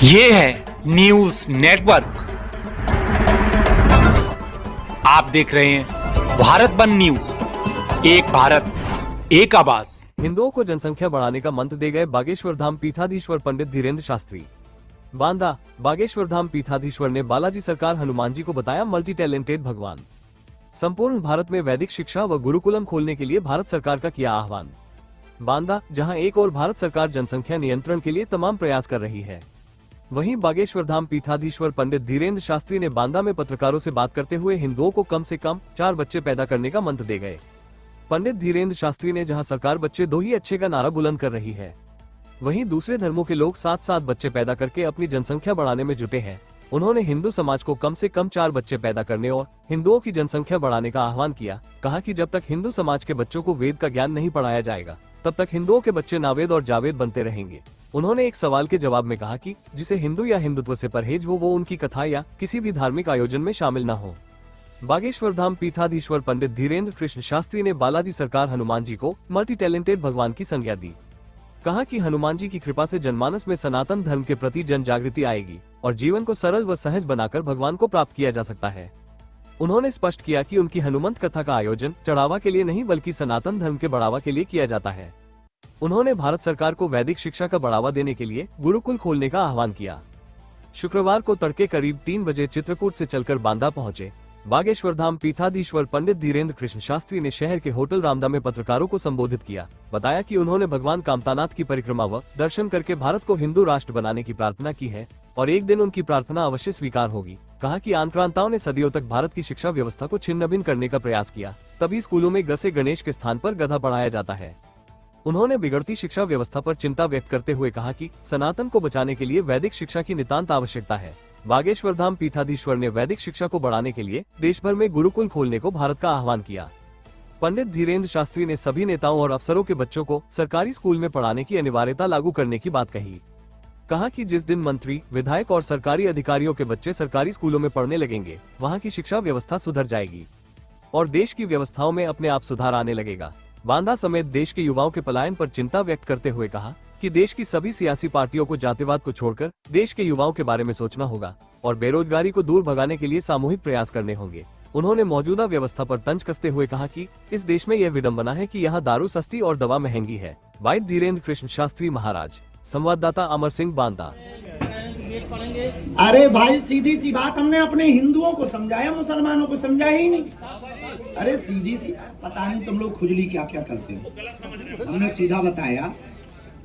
ये है news network. आप देख रहे हैं भारत बंद न्यूज, एक भारत एक आवाज। हिंदुओं को जनसंख्या बढ़ाने का मंत्र दे गए बागेश्वर धाम पीठाधीश्वर पंडित धीरेन्द्र शास्त्री। बांदा बागेश्वर धाम पीठाधीश्वर ने बालाजी सरकार हनुमान जी को बताया मल्टी टैलेंटेड भगवान। संपूर्ण भारत में वैदिक शिक्षा व गुरुकुलम खोलने के लिए भारत सरकार का किया आह्वान। बांदा, जहां एक और भारत सरकार जनसंख्या नियंत्रण के लिए तमाम प्रयास कर रही है, वहीं बागेश्वर धाम पीठाधीश्वर पंडित धीरेन्द्र शास्त्री ने बांदा में पत्रकारों से बात करते हुए हिंदुओं को कम से कम 4 बच्चे पैदा करने का मंत्र दे गए। पंडित धीरेन्द्र शास्त्री ने जहां सरकार बच्चे 2 ही अच्छे का नारा बुलंद कर रही है, वहीं दूसरे धर्मों के लोग 7-7 बच्चे पैदा करके अपनी जनसंख्या बढ़ाने में जुटे हैं। उन्होंने हिंदू समाज को कम से कम 4 बच्चे पैदा करने और हिंदुओं की जनसंख्या बढ़ाने का आह्वान किया। कहा कि जब तक हिंदू समाज के बच्चों को वेद का ज्ञान नहीं पढ़ाया जाएगा, तब तक हिंदुओं के बच्चे नावेद और जावेद बनते रहेंगे। उन्होंने एक सवाल के जवाब में कहा कि जिसे हिंदू या हिंदुत्व से परहेज हो, वो उनकी कथा या किसी भी धार्मिक आयोजन में शामिल न हो। बागेश्वर धाम पीठाधीश्वर पंडित धीरेन्द्र कृष्ण शास्त्री ने बालाजी सरकार हनुमान जी को मल्टी टैलेंटेड भगवान की संज्ञा दी। कहा कि हनुमान जी की कृपा से जनमानस में सनातन धर्म के प्रति जन जागृति आएगी और जीवन को सरल व सहज बनाकर भगवान को प्राप्त किया जा सकता है। उन्होंने स्पष्ट किया कि उनकी हनुमंत कथा का आयोजन चढ़ावा के लिए नहीं बल्कि सनातन धर्म के बढ़ावा के लिए किया जाता है। उन्होंने भारत सरकार को वैदिक शिक्षा का बढ़ावा देने के लिए गुरुकुल खोलने का आह्वान किया। शुक्रवार को तड़के करीब 3 बजे चित्रकूट से चलकर बांदा पहुंचे बागेश्वर धाम पीठाधीश्वर पंडित धीरेन्द्र कृष्ण शास्त्री ने शहर के होटल रामदा में पत्रकारों को संबोधित किया। बताया कि उन्होंने भगवान कामतानाथ की परिक्रमा व दर्शन करके भारत को हिंदू राष्ट्र बनाने की प्रार्थना की है और एक दिन उनकी प्रार्थना अवश्य स्वीकार होगी। कहा कि आक्रांताओं ने सदियों तक भारत की शिक्षा व्यवस्था को छिन्न भिन्न करने का प्रयास किया, तभी स्कूलों में गसे गणेश के स्थान पर गधा पढ़ाया जाता है। उन्होंने बिगड़ती शिक्षा व्यवस्था पर चिंता व्यक्त करते हुए कहा कि सनातन को बचाने के लिए वैदिक शिक्षा की नितांत आवश्यकता है। बागेश्वर धाम पीठाधीश्वर ने वैदिक शिक्षा को बढ़ाने के लिए देश भर में गुरुकुल खोलने को भारत का आह्वान किया। पंडित धीरेन्द्र शास्त्री ने सभी नेताओं और अफसरों के बच्चों को सरकारी स्कूल में पढ़ाने की अनिवार्यता लागू करने की बात कही। कहा कि जिस दिन मंत्री, विधायक और सरकारी अधिकारियों के बच्चे सरकारी स्कूलों में पढ़ने लगेंगे, वहाँ की शिक्षा व्यवस्था सुधर जाएगी और देश की व्यवस्थाओं में अपने आप सुधार आने लगेगा। बांदा समेत देश के युवाओं के पलायन पर चिंता व्यक्त करते हुए कहा कि देश की सभी सियासी पार्टियों को जातिवाद को छोड़कर देश के युवाओं के बारे में सोचना होगा और बेरोजगारी को दूर भगाने के लिए सामूहिक प्रयास करने होंगे। उन्होंने मौजूदा व्यवस्था पर तंज कसते हुए कहा कि इस देश में यह विडंबना है कि यहाँ दारू सस्ती और दवा महंगी है। वाइट धीरेन्द्र कृष्ण शास्त्री महाराज। संवाददाता अमर सिंह, बांदा। अरे भाई, सीधी सी बात, हमने अपने हिंदुओं को समझाया, मुसलमानों को समझाया ही नहीं। अरे सीधी सी, पता नहीं तुम लोग खुजली क्या क्या करते हो। हमने सीधा बताया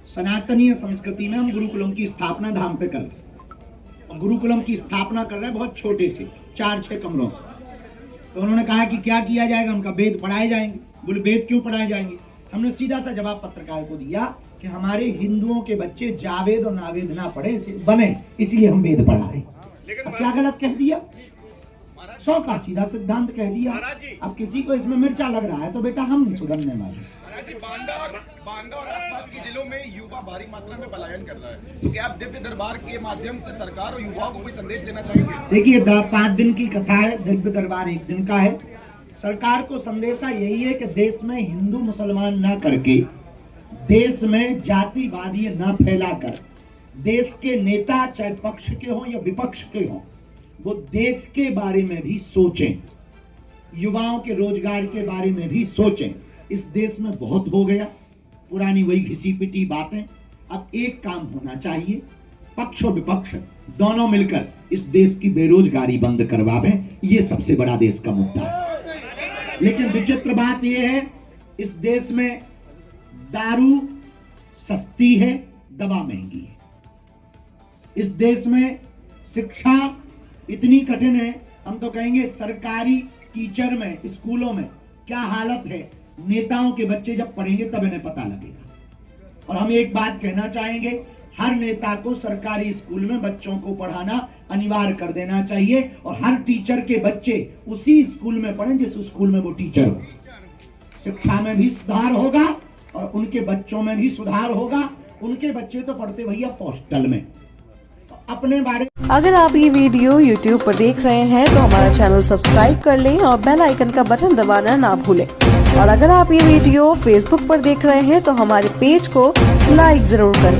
सनातनीय संस्कृति में हम गुरुकुलम की स्थापना धाम पे कर रहे हैं और गुरुकुलम की स्थापना कर रहे हैं बहुत छोटे से 4-6 कमरों से। तो उन्होंने कहा कि क्या किया जाएगा, उनका वेद पढ़ाए जाएंगे। बोले वेद क्यों पढ़ाए जाएंगे? हमने सीधा सा जवाब पत्रकार को दिया कि हमारे हिंदुओं के बच्चे जावेद और नावेद ना पढ़े बने, इसलिए हम वेद पढ़ा रहे हैं। अब क्या गलत कह दिया? 100 का सीधा सिद्धांत कह दिया। अब किसी को इसमें मिर्चा लग रहा है तो बेटा हम नहीं सुधरने वाले। बांदा और आसपास के जिलों में युवा भारी मात्रा में पलायन कर रहा है, तो क्या आप दिव्य दरबार के माध्यम से सरकार और युवाओं को कोई संदेश देना चाहेंगे? देखिए, 5 दिन की कथा है, दिव्य दरबार 1 दिन का है। सरकार को संदेशा यही है कि देश में हिंदू मुसलमान ना करके, देश में जातिवादी न फैलाकर, देश के नेता चाहे पक्ष के हों या विपक्ष के हों, वो देश के बारे में भी सोचें, युवाओं के रोजगार के बारे में भी सोचें। इस देश में बहुत हो गया, पुरानी वही घिसी पिटी बातें। अब एक काम होना चाहिए, पक्ष और विपक्ष दोनों मिलकर इस देश की बेरोजगारी बंद करवावें। ये सबसे बड़ा देश का मुद्दा है। लेकिन विचित्र बात यह है, इस देश में दारू सस्ती है, दवा महंगी है। इस देश में शिक्षा इतनी कठिन है, हम तो कहेंगे सरकारी टीचर में, स्कूलों में क्या हालत है। नेताओं के बच्चे जब पढ़ेंगे तब इन्हें पता लगेगा। और हम एक बात कहना चाहेंगे, हर नेता को सरकारी स्कूल में बच्चों को पढ़ाना अनिवार्य कर देना चाहिए और हर टीचर के बच्चे उसी स्कूल में पढ़ें जिस स्कूल में वो टीचर हो। शिक्षा में भी सुधार होगा और उनके बच्चों में भी सुधार होगा। उनके बच्चे तो पढ़ते भैया हॉस्टल में। अपने बारे अगर आप ये वीडियो YouTube पर देख रहे हैं तो हमारा चैनल सब्सक्राइब कर लें और बेल आइकन का बटन दबाना ना भूलें। और अगर आप ये वीडियो Facebook पर देख रहे हैं तो हमारे पेज को लाइक जरूर करें।